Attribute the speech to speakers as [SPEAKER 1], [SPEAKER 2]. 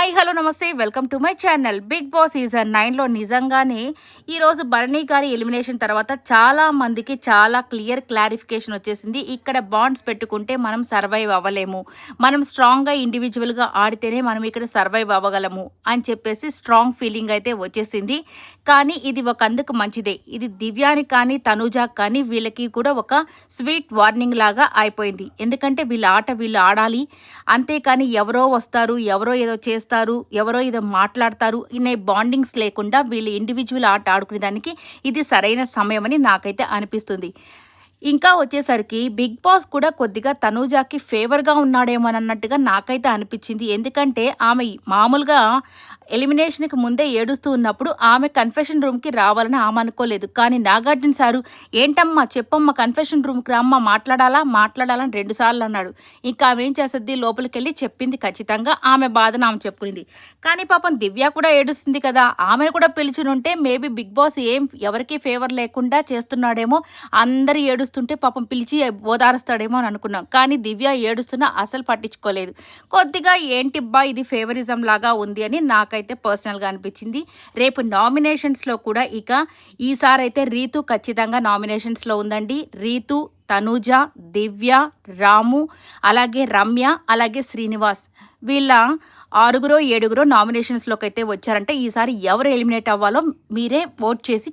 [SPEAKER 1] Hi hello నమస్తే welcome to my channel. Bigg Boss season 9లో నిజంగానే ఈరోజు భరణి గారి ఎలిమినేషన్ తర్వాత చాలా మందికి చాలా క్లారిఫికేషన్ వచ్చేసింది. ఇక్కడ బాండ్స్ పెట్టుకుంటే మనం సర్వైవ్ అవ్వలేము, మనం స్ట్రాంగ్గా ఇండివిజువల్గా ఆడితేనే మనం ఇక్కడ సర్వైవ్ అవ్వగలము అని చెప్పేసి స్ట్రాంగ్ ఫీలింగ్ అయితే వచ్చేసింది. కానీ ఇది ఒక అందుకు మంచిదే. ఇది దివ్యానికి కానీ తనూజాకి కానీ వీళ్ళకి కూడా ఒక స్వీట్ వార్నింగ్ లాగా అయిపోయింది. ఎందుకంటే వీళ్ళ ఆట వీళ్ళు ఆడాలి, అంతేకాని ఎవరో వస్తారు, ఎవరో ఏదో చేస్తారు, ఎవరో ఏదో మాట్లాడతారు ఇనే బాండింగ్స్ లేకుండా వీళ్ళు ఇండివిజువల్ ఆట ఆడుకునే దానికి ఇది సరైన సమయం అని నాకైతే అనిపిస్తుంది. ఇంకా వచ్చేసరికి బిగ్ బాస్ కూడా కొద్దిగా తనూజాకి ఫేవర్గా ఉన్నాడేమో అన్నట్టుగా నాకైతే అనిపించింది. ఎందుకంటే ఆమె మామూలుగా ఎలిమినేషన్కి ముందే ఏడుస్తూ ఉన్నప్పుడు ఆమె కన్ఫెషన్ రూమ్కి రావాలని ఆమె అనుకోలేదు. కానీ నాగార్జున సారు ఏంటమ్మా చెప్పమ్మా కన్ఫెషన్ రూమ్కి రామ్మా మాట్లాడాలని 2 సార్లు అన్నాడు. ఇంకా ఆమె ఏం చేస్తుంది, లోపలికి వెళ్ళి చెప్పింది ఖచ్చితంగా ఆమె బాధను ఆమె చెప్పుకునింది. కానీ పాపం దివ్య కూడా ఏడుస్తుంది కదా, ఆమెను కూడా పిలిచినుంటే మేబీ బిగ్ బాస్ ఎవరికి ఫేవర్ లేకుండా చేస్తున్నాడేమో, అందరూ ఏడుస్తుంటే పాపం పిలిచి ఓదారుస్తాడేమో అని అనుకున్నాం. కానీ దివ్య ఏడుస్తున్నా అసలు పట్టించుకోలేదు. కొద్దిగా ఏంటిబ్బా ఇది ఫేవరిజం లాగా ఉంది అని నాకైతే పర్సనల్గా అనిపించింది. రేపు నామినేషన్స్లో కూడా ఇక ఈసారి అయితే రీతు ఖచ్చితంగా నామినేషన్స్లో ఉందండి. రీతు, తనూజ, దివ్య, రాము, అలాగే రమ్య, అలాగే శ్రీనివాస్ వీళ్ళ 6 7 నామినేషన్స్లోకి అయితే వచ్చారంటే ఈసారి ఎవరు ఎలిమినేట్ అవ్వాలో మీరే ఓట్ చేసి